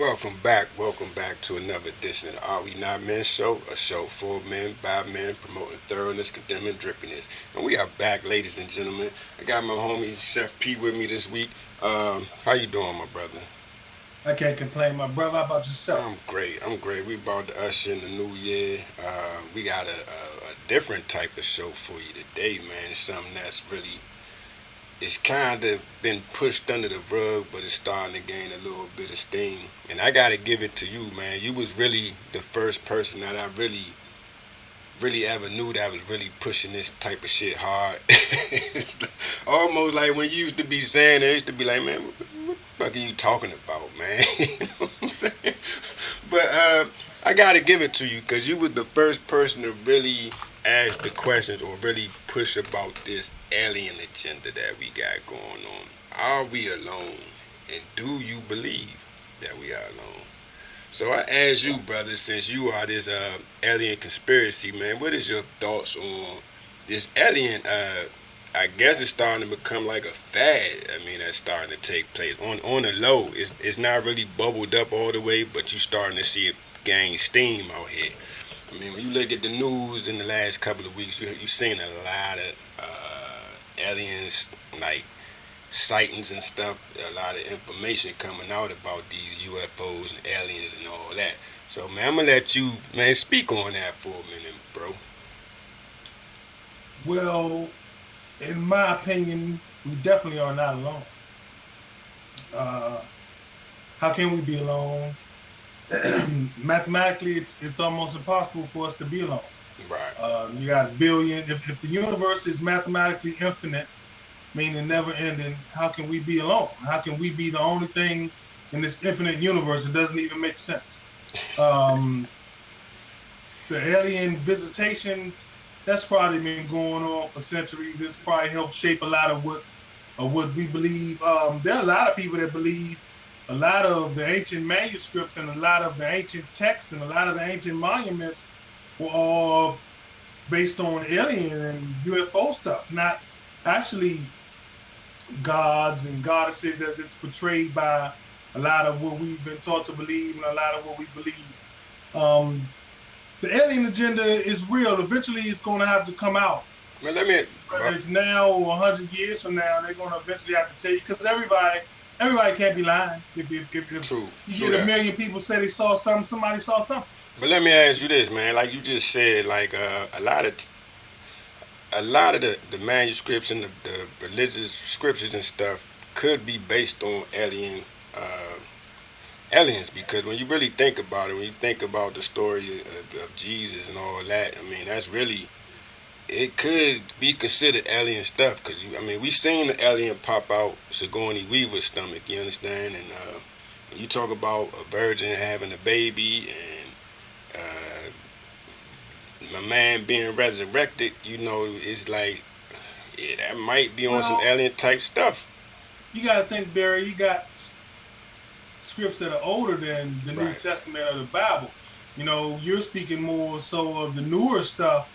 Welcome back to another edition of the Are We Not Men Show, a show for men, by men, promoting thoroughness, condemning drippiness. And we are back, ladies and gentlemen. I got my homie Chef P with me this week. How you doing, my brother? I can't complain, my brother. How about yourself? I'm great. We about to usher in the new year. We got a different type of show for you today, man. It's something that's really it's kind of been pushed under the rug, but it's starting to gain a little bit of steam. And I gotta give it to you, man. You was really the first person that I really ever knew that was really pushing this type of shit hard. It's almost like when you used to be saying it, used to be like, man, what the fuck are you talking about, man? You know what I'm saying? But I gotta give it to you because you was the first person to really ask the questions or really push about this alien agenda that we got going on. Are we alone? And do you believe that we are alone? So I ask you, brother, since you are this alien conspiracy man, what is your thoughts on this alien? I guess it's starting to become like a fad. I mean, that's starting to take place on the low. It's not really bubbled up all the way, but you starting to see it gain steam out here. I mean, when you look at the news in the last couple of weeks, you seen a lot of aliens, like sightings and stuff, a lot of information coming out about these UFOs and aliens and all that. So, man, I'm going to let you, man, speak on that for a minute, bro. Well, in my opinion, we definitely are not alone. Uh, how can we be alone? Mathematically, it's almost impossible for us to be alone. Right. You got a billion. If the universe is mathematically infinite, meaning never ending, how can we be alone? How can we be the only thing in this infinite universe? It doesn't even make sense. The alien visitation, that's probably been going on for centuries. This probably helped shape a lot of what we believe. There are a lot of people that believe a lot of the ancient manuscripts and a lot of the ancient texts and a lot of the ancient monuments were all based on alien and UFO stuff, not actually gods and goddesses as it's portrayed by a lot of what we've been taught to believe and a lot of what we believe. The alien agenda is real. Eventually it's going to have to come out. Man, let me. Whether it's now or 100 years from now, they're going to eventually have to tell you, because everybody can't be lying. If True. you get a million people say they saw something, somebody saw something. But let me ask you this, man. Like you just said, like a lot of the manuscripts and the religious scriptures and stuff could be based on aliens, because when you really think about it, when you think about the story of Jesus and all that, I mean, that's really, it could be considered alien stuff, because I mean, we seen the alien pop out Sigourney Weaver's stomach, you understand? And when you talk about a virgin having a baby and my man being resurrected, you know, it's like, yeah, that might be on some Well, alien type stuff. you got to think, Barry, you got scripts that are older than the New Right. Testament or the Bible. You know, you're speaking more so of the newer stuff,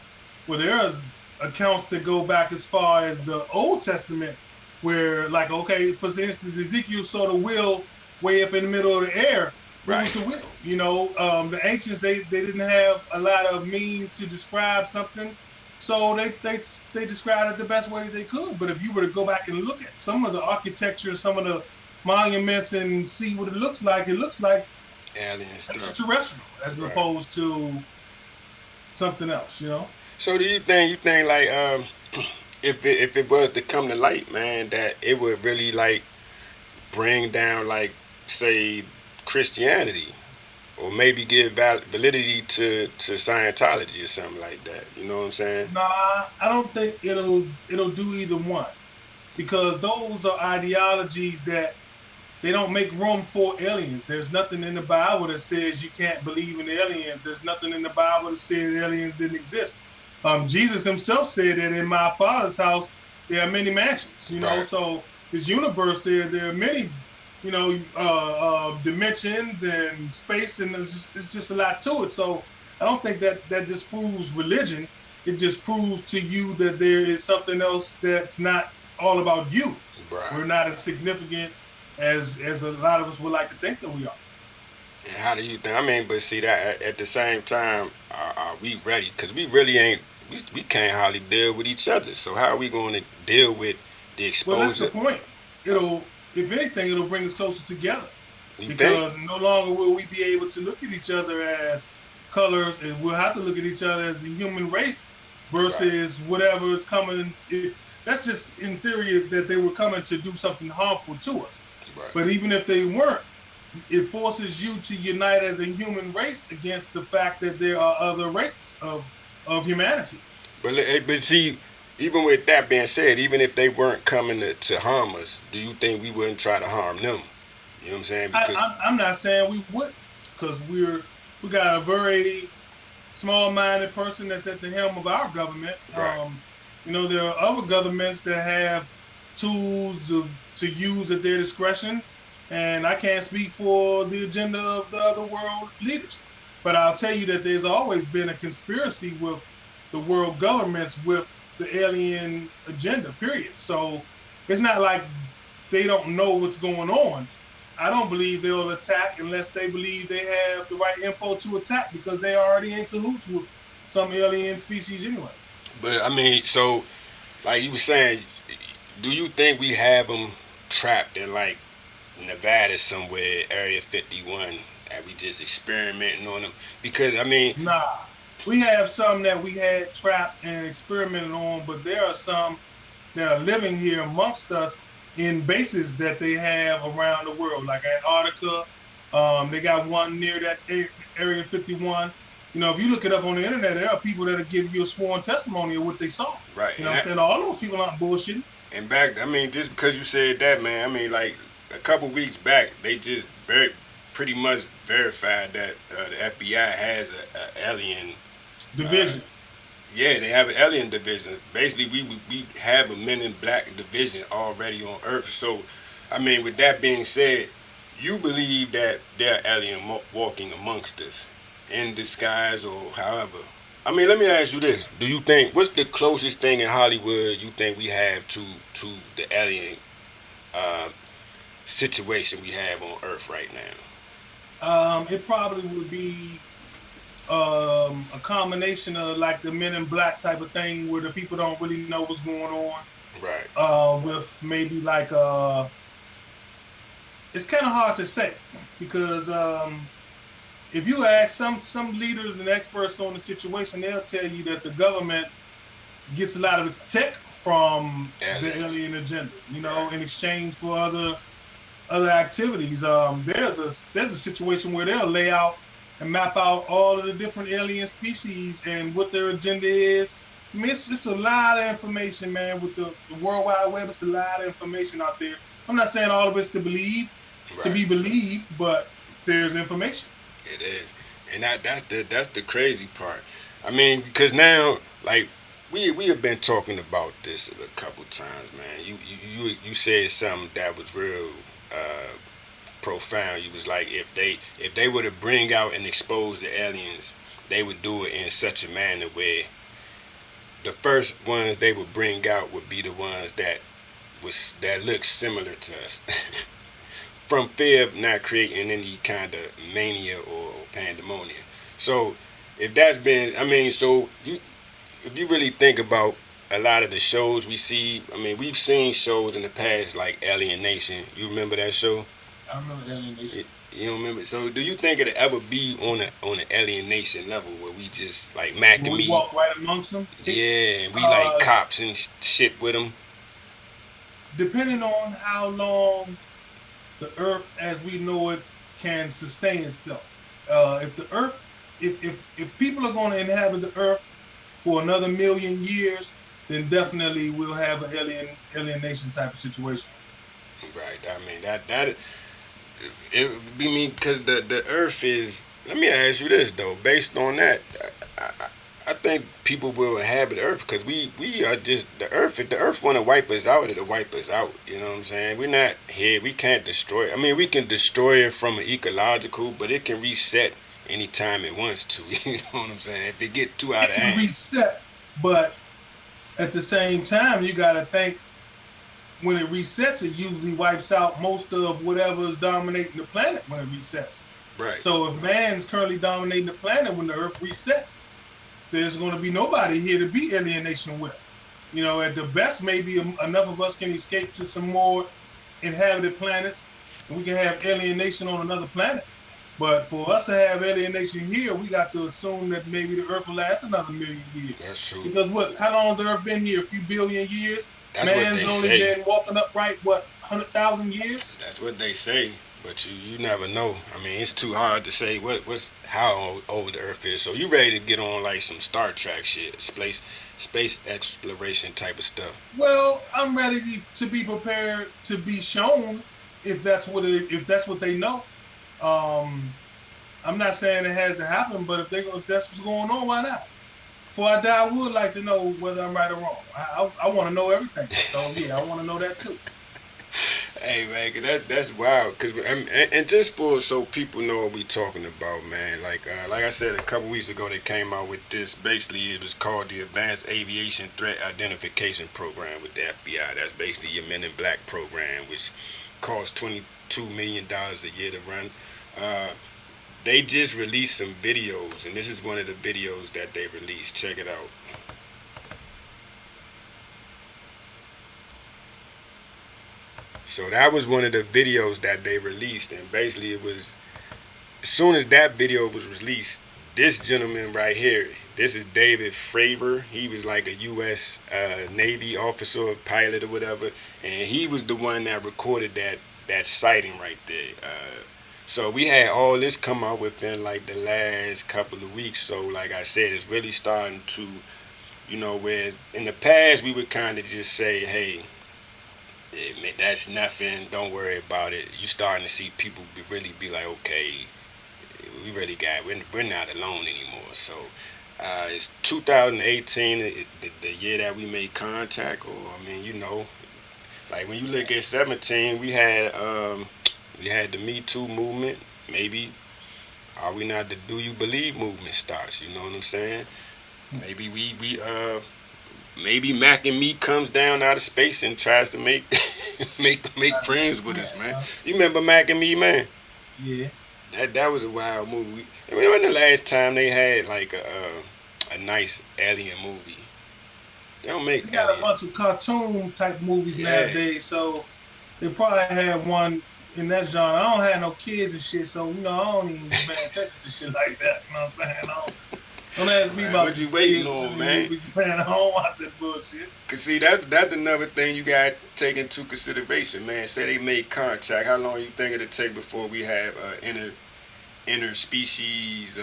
where there's accounts that go back as far as the Old Testament, where, like, okay, for instance, Ezekiel saw the wheel way up in the middle of the air. What was Right. the wheel? You know, the ancients, they didn't have a lot of means to describe something, so they described it the best way that they could. But if you were to go back and look at some of the architecture, some of the monuments, and see what it looks like Alien stuff. extraterrestrial as Right. opposed to something else. You know. So do you think like if it was to come to light, man, that it would really like bring down, like, say, Christianity, or maybe give validity to Scientology or something like that. You know what I'm saying? Nah, I don't think it'll do either one, because those are ideologies that they don't make room for aliens. There's nothing in the Bible that says you can't believe in aliens. There's nothing in the Bible that says aliens didn't exist. Jesus himself said that in my Father's house there are many mansions. You know, Right. so this universe there are many, dimensions and space, and it's just a lot to it. So I don't think that disproves religion. It just proves to you that there is something else that's not all about you. Right. We're not as significant as a lot of us would like to think that we are. And how do you think? I mean, but see that at the same time, are we ready? Because we really ain't. We can't hardly deal with each other. So how are we going to deal with the Well, that's the exposure? point. It'll, if anything, it'll bring us closer together You think? because no longer will we be able to look at each other as colors, and we'll have to look at each other as the human race Right. versus whatever is coming. That's just in theory that they were coming to do something harmful to us. Right. But even if they weren't, it forces you to unite as a human race against the fact that there are other races of humanity. But see, even with that being said, even if they weren't coming to harm us, do you think we wouldn't try to harm them? You know what I'm saying? Because I'm not saying we wouldn't, because we got a very small-minded person that's at the helm of our government. right, There are other governments that have tools to use at their discretion, and I can't speak for the agenda of the other world leaders. But I'll tell you that there's always been a conspiracy with the world governments with the alien agenda, period. So it's not like they don't know what's going on. I don't believe they'll attack unless they believe they have the right info to attack because they already in cahoots with some alien species anyway. but I mean, so like you were saying, do you think we have them trapped in like Nevada somewhere, Area 51, and we just experimenting on them? Because I mean, Nah, we have some that we had trapped and experimented on, but there are some that are living here amongst us in bases that they have around the world, like Antarctica. They got one near that Area 51. If you look it up on the internet, there are people that'll give you a sworn testimony of what they saw. right, You know what I'm saying? All those people aren't bullshitting. and back, I mean, just because you said that, man, I mean, like a couple weeks back, they just pretty much verified that the FBI has a alien. Division. Yeah, they have an alien division. Basically, we have a Men in Black division already on Earth. So, I mean, with that being said, you believe that they're alien walking amongst us in disguise or however. I mean, let me ask you this: do you think what's the closest thing in Hollywood you think we have to the alien uh, situation we have on Earth right now? It probably would be a combination of like the Men in Black type of thing, where the people don't really know what's going on. Right. With maybe like it's kind of hard to say because if you ask some leaders and experts on the situation, they'll tell you that the government gets a lot of its tech from the alien agenda, in exchange for other activities. There's a situation where they'll lay out and map out all of the different alien species and what their agenda is. I mean, it's a lot of information, man. With the World Wide Web, it's a lot of information out there. I'm not saying all of it's to be believed, but there's information. It is, and that's the crazy part. I mean, because now, like, we have been talking about this a couple times, man. You said something that was real profound. You was like, if they were to bring out and expose the aliens, they would do it in such a manner where the first ones they would bring out would be the ones that look similar to us. From fear of not creating any kind of mania or pandemonium. So if that's been, I mean, so if you really think about a lot of the shows we see, I mean, we've seen shows in the past like Alien Nation. You remember that show? I remember Alien Nation. You don't remember? So do you think it'll ever be on an Alien Nation level where we just like Mac and We me? walk right amongst them. Yeah, and we like cops and shit with them. Depending on how long the Earth as we know it can sustain itself. If the Earth, if people are going to inhabit the Earth for another million years, then definitely we'll have an alienation type of situation. Right. I mean that it mean because the Earth is. Let me ask you this though. Based on that, I think people will inhabit Earth because we are just the Earth. If the Earth want to wipe us out, it'll wipe us out. You know what I'm saying? We're not here. We can't destroy it. I mean, we can destroy it from an ecological, but it can reset anytime it wants to. You know what I'm saying? If it get too out of hand, reset. But at the same time, you got to think when it resets, it usually wipes out most of whatever is dominating the planet when it resets. Right. So if man's currently dominating the planet, when the Earth resets, there's going to be nobody here to be alienation with. You know, at the best, maybe enough of us can escape to some more inhabited planets, and we can have alienation on another planet. But for us to have alienation here, we got to assume that maybe the Earth will last another million years. That's true. Because how long has the Earth been here? A few billion years? That's Man's only been walking upright, 100,000 years? That's what they say, but you never know. I mean, it's too hard to say how old the Earth is. So you ready to get on like some Star Trek shit, space exploration type of stuff? Well, I'm ready to be prepared to be shown if that's what they know. I'm not saying it has to happen, but if that's what's going on, why not? Before I die, I would like to know whether I'm right or wrong. I want to know everything. So yeah, I want to know that too. Hey man, 'cause that's wild. And just so people know what we talking about, man. Like I said a couple weeks ago, they came out with this. Basically, it was called the Advanced Aviation Threat Identification Program with the FBI. That's basically your Men in Black program, which costs $22 million a year to run. They just released some videos, and this is one of the videos that they released. Check it out. So that was one of the videos that they released, and basically it was, as soon as that video was released, this gentleman right here, this is David Fravor. He was like a U.S. Navy officer or pilot or whatever, and he was the one that recorded that sighting right there. So we had all this come out within like the last couple of weeks. So like I said, it's really starting to, where in the past we would kind of just say, hey, that's nothing, don't worry about it. You starting to see people really be like, okay, we're not alone anymore. So it's 2018, the year that we made contact, or like when you look at 17, we had the Me Too movement. Maybe are we not the Do You Believe movement starts? You know what I'm saying? Maybe maybe Mac and Me comes down out of space and tries to make friends with us, man. You remember Mac and Me, man? Yeah. That was a wild movie. I mean, when the last time they had like a nice alien movie? They don't make. They got a bunch of cartoon type movies nowadays, so they probably had one in that genre. I don't have no kids and shit, so I don't even pay attention to shit like that. You know what I'm saying? Don't ask me about what you waiting on, man. Movies, man. I don't watch that bullshit. Cause see, that's another thing you got to take into consideration, man. Say they made contact. How long you think it'll take before we have interspecies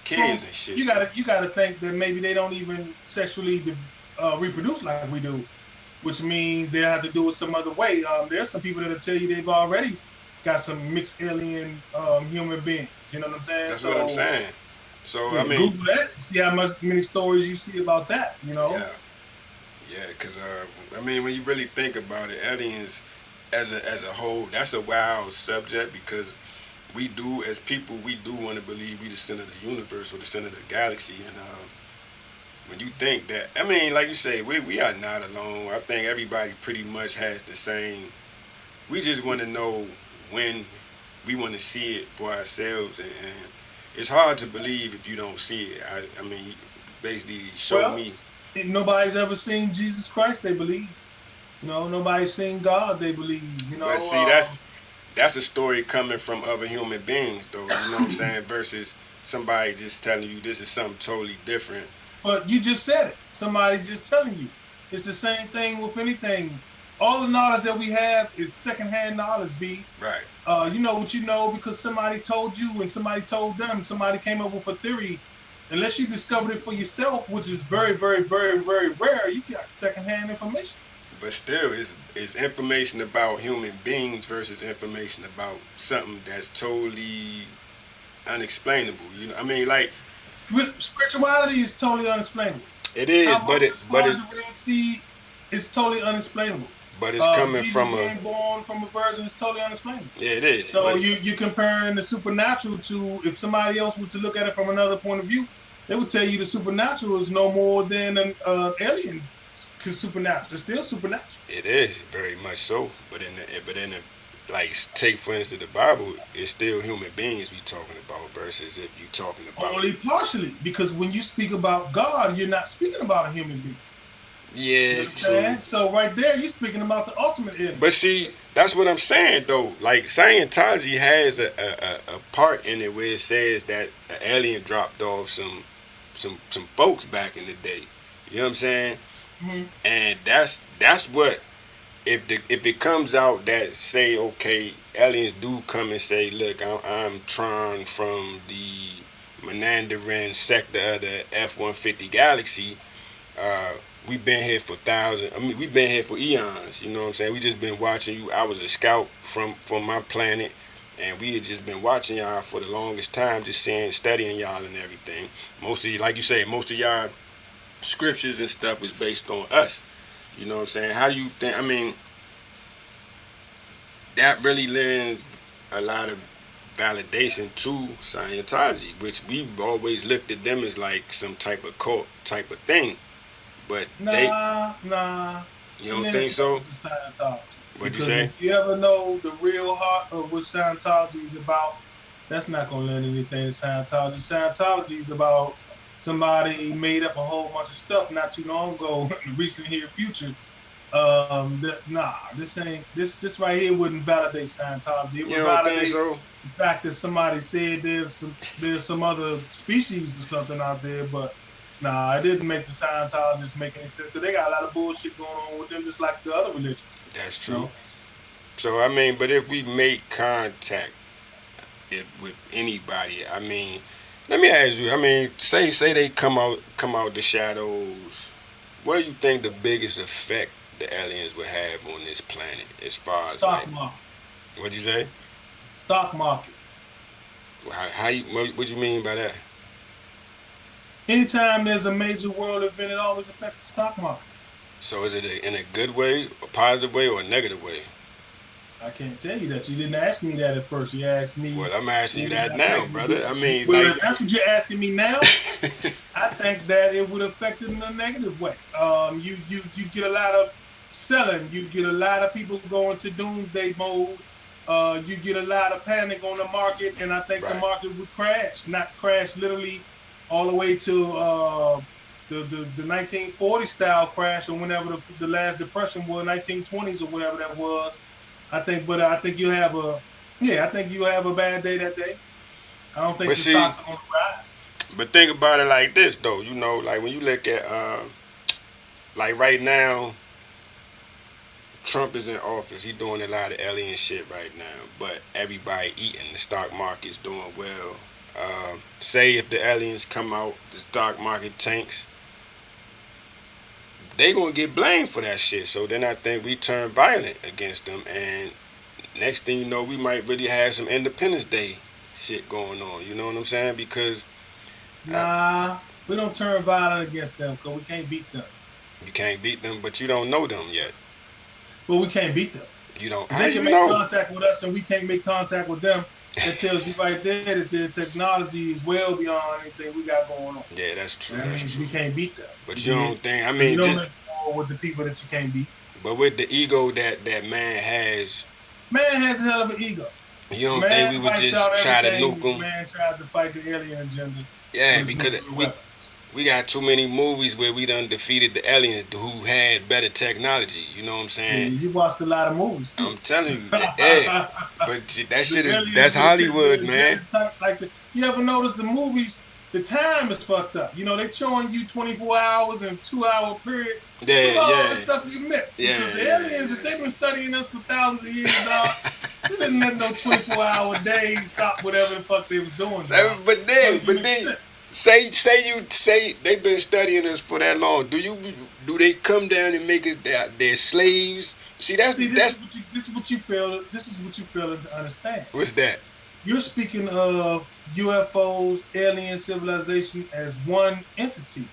kids and shit? You gotta think that maybe they don't even sexually reproduce like we do, which means they have to do it some other way. There's some people that'll tell you they've already got some mixed alien human beings. You know what I'm saying? That's what I'm saying. So I mean, Google that. See how many stories you see about that. Yeah, because when you really think about it, aliens as a whole, that's a wild subject, because we do as people, we do want to believe we the center of the universe or the center of the galaxy, and when you think that, like you say, we are not alone. I think everybody pretty much has the same. We just want to know when we want to see it for ourselves, and it's hard to believe if you don't see it. Basically show me. Nobody's ever seen Jesus Christ, they believe. Nobody's seen God, they believe. But see, that's a story coming from other human beings, though. You know what I'm saying? Versus somebody just telling you this is something totally different. But you just said it. Somebody just telling you. It's the same thing with anything. All the knowledge that we have is secondhand knowledge, B. Right. You know what you know because somebody told you and somebody told them. Somebody came up with a theory. Unless you discovered it for yourself, which is very, very, very, very rare, you got secondhand information. But still, it's information about human beings versus information about something that's totally unexplainable. Spirituality is totally unexplainable. It is, but it's the Red Sea is totally unexplainable. But it's coming from being born from a virgin is totally unexplainable. Yeah, it is. So you comparing the supernatural to, if somebody else was to look at it from another point of view, they would tell you the supernatural is no more than an alien supernatural. It's still supernatural. It is very much so, but like take for instance the Bible, it's still human beings we talking about versus if you talking about Only partially, because when you speak about God, you're not speaking about a human being. You yeah, know what I'm true. saying? So right there, you're speaking about the ultimate end. But see, that's what I'm saying though. Like Scientology has a part in it where it says that an alien dropped off some folks back in the day. You know what I'm saying? Mhm. And that's what if it comes out that say okay, aliens do come and say, look, I'm Tron from the Menanderan sector of the F-150 galaxy. We've been here for thousands. I mean, we've been here for eons. You know what I'm saying? We just been watching you. I was a scout from my planet, and we had just been watching y'all for the longest time, just seeing, studying y'all and everything. Most of you, like you say, most of y'all scriptures and stuff is based on us. You know what I'm saying? How do you think? I mean, that really lends a lot of validation to Scientology, which we've always looked at them as like some type of cult type of thing. But they, Nah. you don't think so? Scientology. What'd you Because say? if you ever know the real heart of what Scientology is about, that's not going to lend anything to Scientology. Scientology is about somebody made up a whole bunch of stuff not too long ago, in the recent here future. This right here wouldn't validate Scientology. It would You don't validate think so? the fact that somebody said there's some other species or something out there, but nah, it didn't make the Scientologists make any sense because they got a lot of bullshit going on with them, just like the other religions. That's true. You know? So I mean, but if we make contact with anybody, I mean, let me ask you. I mean, say they come out the shadows. What do you think the biggest effect the aliens would have on this planet as far as Stock market. What'd you say? Stock market. How you, what you mean by that? Anytime there's a major world event, it always affects the stock market. So is it in a good way, a positive way, or a negative way? I can't tell you that. You didn't ask me that at first. You asked me. Well, I'm asking you that now, brother. I mean, well, like, if that's what you're asking me now, I think that it would affect it in a negative way. You get a lot of selling. You get a lot of people going to doomsday mode. You get a lot of panic on the market, and I think the Right. market would crash. Not crash literally all the way to the 1940 style crash or whenever the last depression was, 1920s or whatever that was. I think you have a bad day that day. I don't think But the see- stocks are on the rise. but think about it like this, though. You know, like when you look at, like right now, Trump is in office. He's doing a lot of alien shit right now. But everybody eating. The stock market's doing well. Say if the aliens come out, the stock market tanks. They gonna get blamed for that shit. So then I think we turn violent against them, and next thing you know, we might really have some Independence Day shit going on. You know what I'm saying? Because Nah, we don't turn violent against them because we can't beat them. you can't beat them, but you don't know them yet. But we can't beat them. You don't. If How they do you can make know? contact with us and we can't make contact with them, that tells you right there that their technology is well beyond anything we got going on. Yeah, that's true. That That's means true. we can't beat them. But you don't think? I You mean, don't just make war with the people that you can't beat. but with the ego that man has, Man has a hell of an ego. you don't Man think we would fights just out try to everything. nuke them? Man tries to fight the alien agenda. Yeah, with because nuclear we weapons. we got too many movies where we done defeated the aliens who had better technology. You know what I'm Yeah, saying? you watched a lot of movies too. I'm telling you, yeah. But that The shit is aliens that's with Hollywood, the man. Like you ever notice the movies? The time is fucked up. You know they showing you 24 hours and 2-hour period. Yeah, all yeah. the stuff you missed. Yeah, Because the yeah, aliens, yeah. if they've been studying us for thousands of years, dog, they didn't let no 24-hour days stop whatever the fuck they was doing. Dog. But then, Doesn't make sense. say they've been studying us for that long. Do they come down and make us their slaves? See, This is what you fail. This is what you failing to understand. what's that? You're speaking of UFOs, alien civilization as one entity.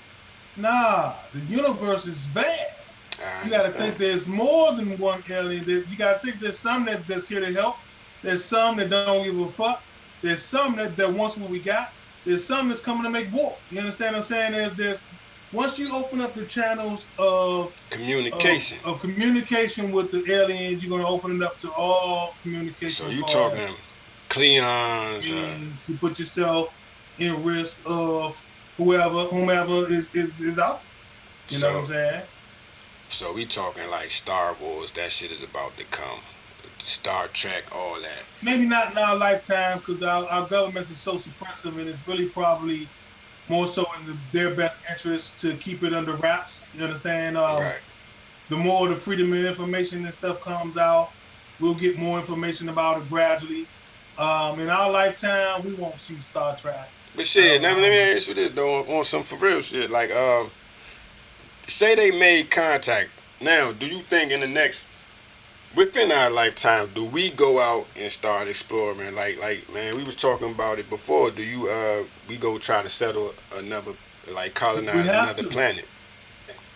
Nah, the universe is vast. I You got to understand. think there's more than one alien. You got to think there's some that's here to help. There's some that don't give a fuck. There's some that wants what we got. There's some that's coming to make war. You understand what I'm saying? once you open up the channels of communication of communication with the aliens, you're gonna open it up to all communication. So you talking Cleons? You put yourself in risk of whomever is out there. You know what I'm saying? So we talking like Star Wars. That shit is about to come. Star Trek, all that. Maybe not in our lifetime, because our governments are so suppressive, and it's really probably more so in their best interest to keep it under wraps. You understand? Right. The more the freedom of information and stuff comes out, we'll get more information about it gradually. In our lifetime, we won't see Star Trek. But shit, let me ask you this though, on some for real shit. Like, say they made contact. Now, do you think within our lifetime, do we go out and start exploring? Like, man, we was talking about it before. Do you, we go try to settle another, like colonize another planet?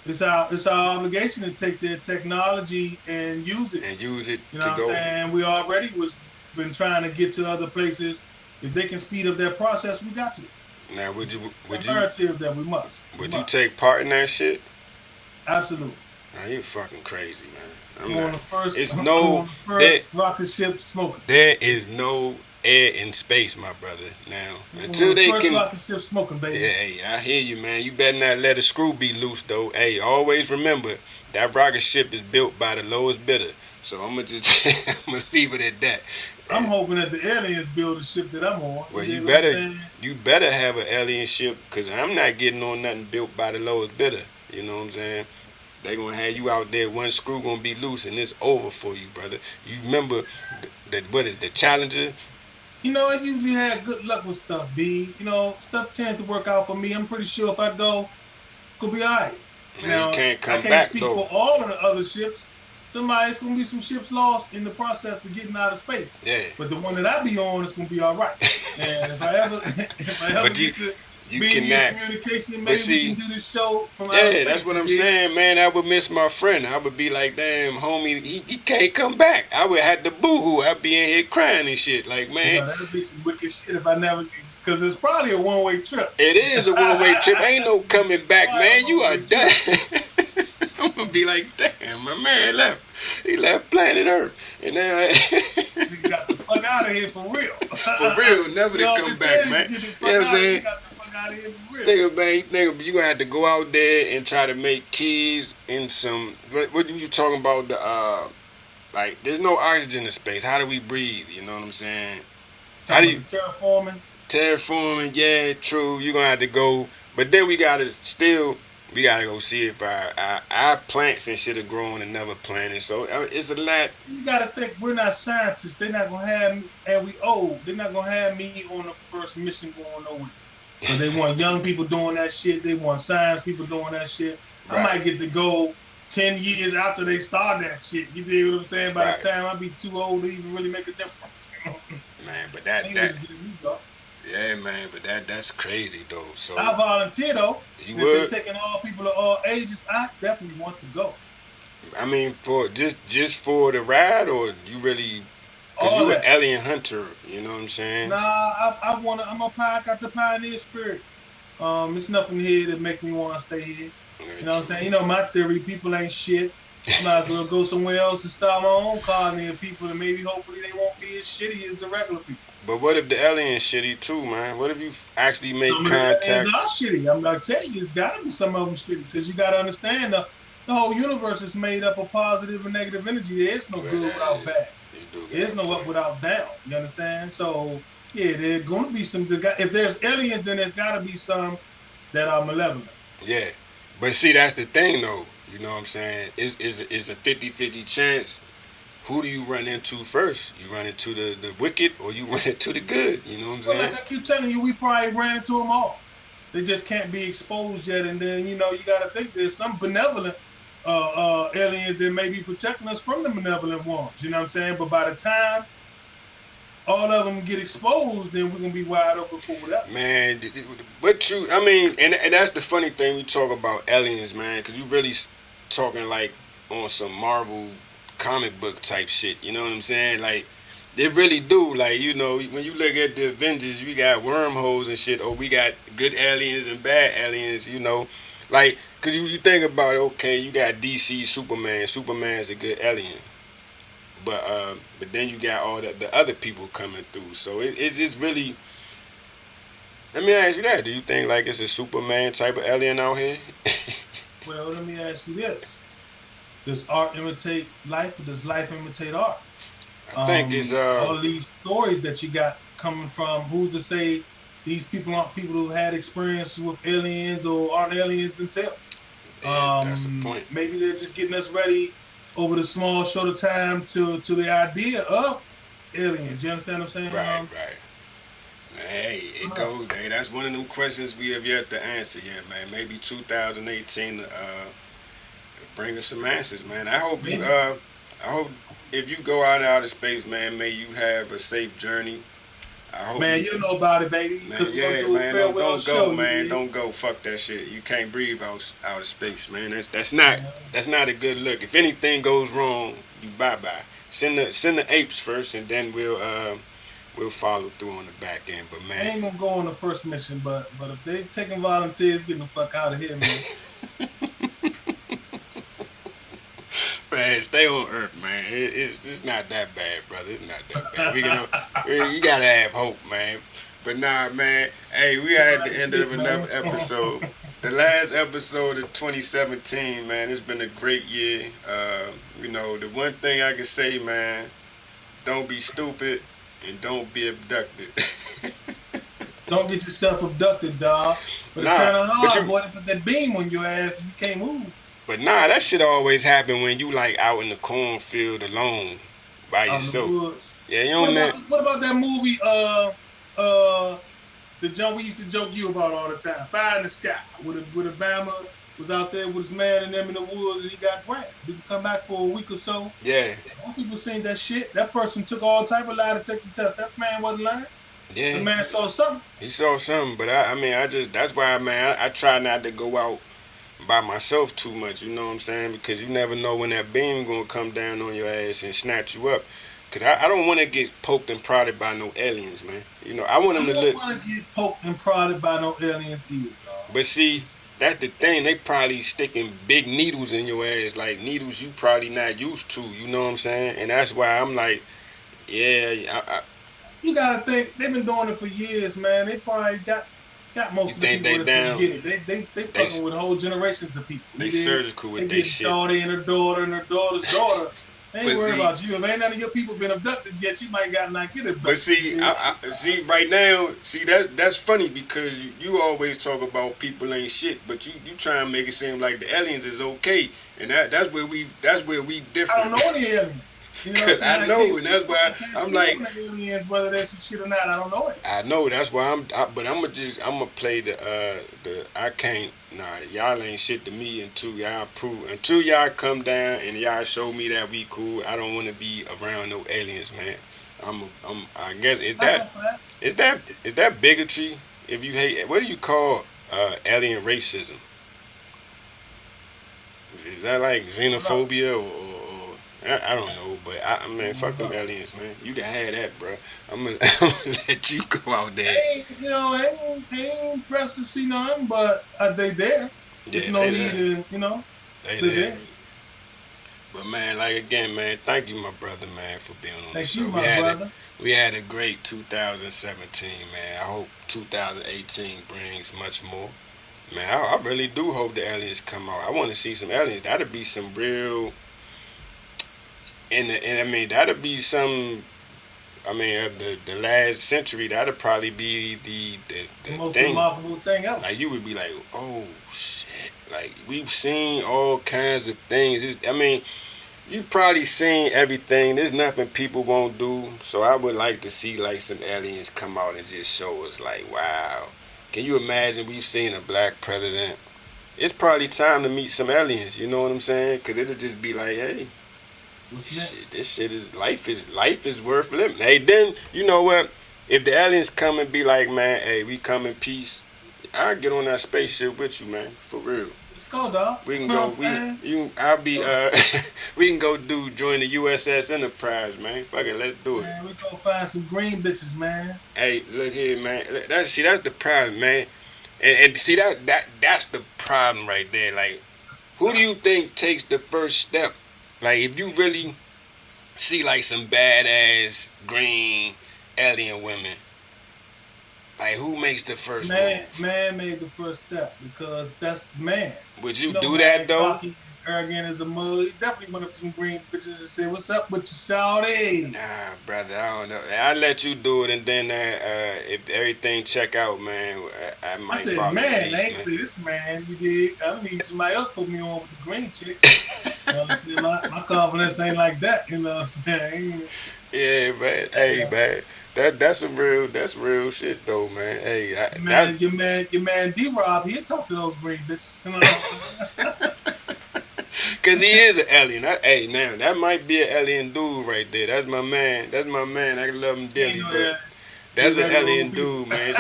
It's our obligation to take their technology and use it. You know what I'm saying? We already been trying to get to other places. If they can speed up that process, we got to. Now, would you that we must. Would you take part in that shit? Absolutely. Now you fucking crazy, man. I'm on the first rocket ship smoking. There is no air in space, my brother. Now, until they can. Rocket ship smoking, baby. Yeah, hey, I hear you, man. You better not let a screw be loose, though. Hey, always remember that rocket ship is built by the lowest bidder. So I'm gonna just I'm gonna leave it at that. I'm hoping that the aliens build a ship that I'm on. Well, you better have an alien ship, because I'm not getting on nothing built by the lowest bidder. You know what I'm saying? They gonna have you out there, one screw gonna be loose, and it's over for you, brother. You remember the Challenger? You know, I usually had good luck with stuff, B. You know, stuff tends to work out for me. I'm pretty sure if I go, it'll be all right. Man, you can't come back, though. I can't speak for all of the other ships. It's gonna be some ships lost in the process of getting out of space. Yeah. But the one that I be on is gonna be all right. And if I ever get to be in communication, maybe we can do this show from outer space. That's what I'm saying, man. I would miss my friend. I would be like, damn, homie, he can't come back. I would have to boo-hoo. I'd be in here crying and shit. Like, man. That would be some wicked shit if I never... Because it's probably a one-way trip. It is a one-way trip. Ain't no coming back, man. You are done. I'm going to be like, damn, my man left. He left planet Earth. And now... You got the fuck out of here for real. For real. Never to come back, man. You know what I'm saying? You're going to have to go out there and try to make keys in some... What are you talking about? Like, there's no oxygen in space. How do we breathe? You know what I'm saying? How do you... Terraforming? Terraforming, yeah, true. You're going to have to go... But then we got to go see if our plants and shit are growing in another planet. So it's a lot. You got to think, we're not scientists. They're not going to have me, and we old. They're not going to have me on the first mission going nowhere. So they want young people doing that shit. They want science people doing that shit. Right. I might get to go 10 years after they start that shit. You dig what I'm saying? By the time I be too old to even really make a difference. You know? Man, but yeah, man, but that's crazy though. So I volunteer though. You if would? They're taking all people of all ages, I definitely want to go. I mean, for just for the ride, or you really? Cause you an alien hunter, you know what I'm saying? Nah, I got the pioneer spirit. It's nothing here that make me want to stay here. You know what I'm saying? You know my theory, people ain't shit. I might as well go somewhere else and start my own colony of people, and maybe hopefully they won't be as shitty as the regular people. But what if the alien's shitty too, man? What if you actually make contact? The aliens are shitty. I'm gonna tell you, it's gotta be some of them shitty, because you gotta understand the whole universe is made up of positive and negative energy. There is no good without bad. There's no up without down. You understand? So yeah, there's gonna be some. If there's aliens, then there's gotta be some that are malevolent. Yeah, but see, that's the thing though. You know what I'm saying? It's a 50-50 chance. Who do you run into first? You run into the wicked, or you run into the good? You know what I'm saying? Well, like I keep telling you, we probably ran into them all. They just can't be exposed yet. And then, you know, you got to think there's some benevolent aliens that may be protecting us from the benevolent ones. You know what I'm saying? But by the time all of them get exposed, then we're going to be wide open for whatever. Man, I mean, and that's the funny thing we talk about aliens, man, because you really talking like on some Marvel comic book type shit, you know what I'm saying? Like, they really do. Like, you know, when you look at the Avengers, we got wormholes and shit, or we got good aliens and bad aliens, you know. Like, cause you think about it, okay, you got DC Superman. Superman's a good alien, but then you got all the other people coming through. So it's really. Let me ask you that. Do you think like it's a Superman type of alien out here? Well, let me ask you this: does art imitate life, or does life imitate art? I think it's All these stories that you got coming from, who's to say these people aren't people who had experience with aliens or aren't aliens themselves? Yeah, that's a point. Maybe they're just getting us ready over the small short of time to the idea of aliens. You understand what I'm saying? Right. Hey, it goes. Hey, that's one of them questions we have yet to answer yet, man. Maybe 2018 bring us some answers, man. I hope you. I hope if you go out in outer space, man, may you have a safe journey. I hope. Man, you know about it, baby. Man, yeah, man. Don't go, man. Don't go. Fuck that shit. You can't breathe out of space, man. That's not a good look. If anything goes wrong, you bye. Send the apes first, and then we'll follow through on the back end. But man, I ain't gonna go on the first mission, but if they taking volunteers, getting the fuck out of here, man. Man, stay on Earth, man. It's not that bad, brother. It's not that bad. You gotta have hope, man. But nah, man. Hey, we are at the end of another episode. The last episode of 2017, man. It's been a great year. The one thing I can say, man, don't be stupid and don't be abducted. Don't get yourself abducted, dog. But it's kind of hard, boy, to put that beam on your ass and you can't move. But nah, that shit always happen when you like out in the cornfield alone by yourself. Yeah, you don't. What about that movie? The jump we used to joke you about all the time, Fire in the Sky, with Obama was out there with his man and them in the woods and he got grabbed. Didn't come back for a week or so. Yeah. All people seen that shit. That person took all type of lie to take the test. That man wasn't lying. Yeah. The man saw something. He saw something, but that's why, man, I try not to go out by myself too much, you know what I'm saying? Because you never know when that beam gonna come down on your ass and snatch you up. Cause I don't want to get poked and prodded by no aliens, man. I want them to look. I don't want to get poked and prodded by no aliens either, dog. But see, that's the thing. They probably sticking big needles in your ass, like needles you probably not used to. You know what I'm saying? And that's why I'm like, yeah. You gotta think they've been doing it for years, man. They probably got most of the people that's gonna get it. They fucking with whole generations of people. They surgical with their shit. They and her daughter and her daughter's daughter. They ain't worried about you. If ain't none of your people been abducted yet, you might not get it. But see, see right now, that's funny because you always talk about people ain't shit, but you try and make it seem like the aliens is okay, and that's where we different. I don't know any aliens. You know what I know, and that's why I'm like, aliens, whether they're some shit or not, I don't know it. I know, that's why I'm gonna play the I can't. Nah, y'all ain't shit to me until y'all y'all come down and y'all show me that we cool. I don't want to be around no aliens, man. I guess is that bigotry? If you hate, what do you call alien racism? Is that like xenophobia or I don't know, but I mean, fuck them aliens, man. You can have that, bro. I'm gonna let you go out there. I ain't pressed to see none, but they there. There's no need to, They there. But man, like again, man, thank you, my brother, man, for being on the show. Thank you, my brother. We had a great 2017, man. I hope 2018 brings much more. Man, I really do hope the aliens come out. I want to see some aliens. That'd be some real. And I mean, that'd be some. I mean, the last century, that'd probably be the most thing. remarkable thing ever. Like you would be like, oh shit! Like we've seen all kinds of things. I mean, you probably seen everything. There's nothing people won't do. So I would like to see like some aliens come out and just show us like, wow. Can you imagine we've seen a black president? It's probably time to meet some aliens. You know what I'm saying? Because it'll just be like, hey. Shit, this shit is life is worth living. Hey, then you know what? If the aliens come and be like, man, hey, we come in peace, I'll get on that spaceship with you, man, for real. Let's go, dog. We can go. We can go join the USS Enterprise, man. Fuck it, let's do it. Man, we go find some green bitches, man. Hey, look here, man. That's the problem, man. And see that's the problem right there. Like, who do you think takes the first step? Like, if you really see like some badass green alien women, like, who makes the first move? Man made the first step because that's man. Would you You know, do man, that though? cocky, arrogant as a mug. He definitely went up to some green bitches and said, "What's up with you, shawty?" Nah, brother, I don't know. I let you do it, and then if everything check out, man, I I might said, follow man, your I lead, ain't man. say this man. You dig? I need somebody else put me on with the green chicks. You know what I'm saying? My confidence ain't like that. You know what I'm saying? Yeah, man. Hey, man. That's real shit though, man. Hey, Your man D-Rob, he'll talk to those green bitches. You know what I'm saying? cause he is an alien. Hey, now that might be an alien dude right there. That's my man. That's my man. I love him He ain't dearly, know but that. He that's an regular alien old people. dude, man.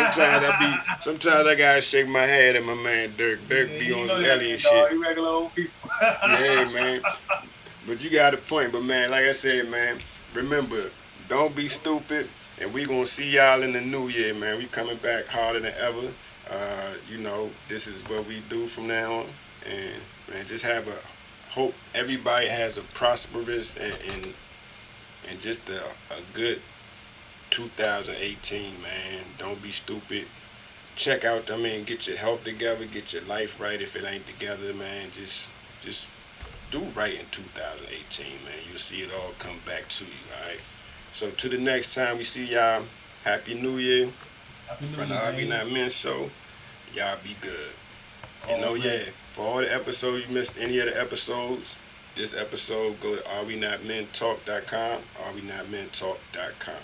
Sometimes I gotta shake my head at my man Dirk. Dirk Yeah, be you on know some that. alien No, shit. he regular old people. Yeah, man. But you got a point. But man, like I said, man, remember, don't be stupid. And we gonna see y'all in the new year, man. We coming back harder than ever. This is what we do from now on. And man, just have a hope everybody has a prosperous and just a good 2018, man. Don't be stupid. Check out, get your health together, get your life right. If it ain't together, man, just do right in 2018, man. You'll see it all come back to you, all right? So to the next time we see y'all, Happy New Year Happy New from the Year, Are We man. Not Men show. Y'all be good. And All oh right. yeah, for all the episodes you missed any of the episodes, this episode go to arwenotmentalk.com, arwenotmentalk.com.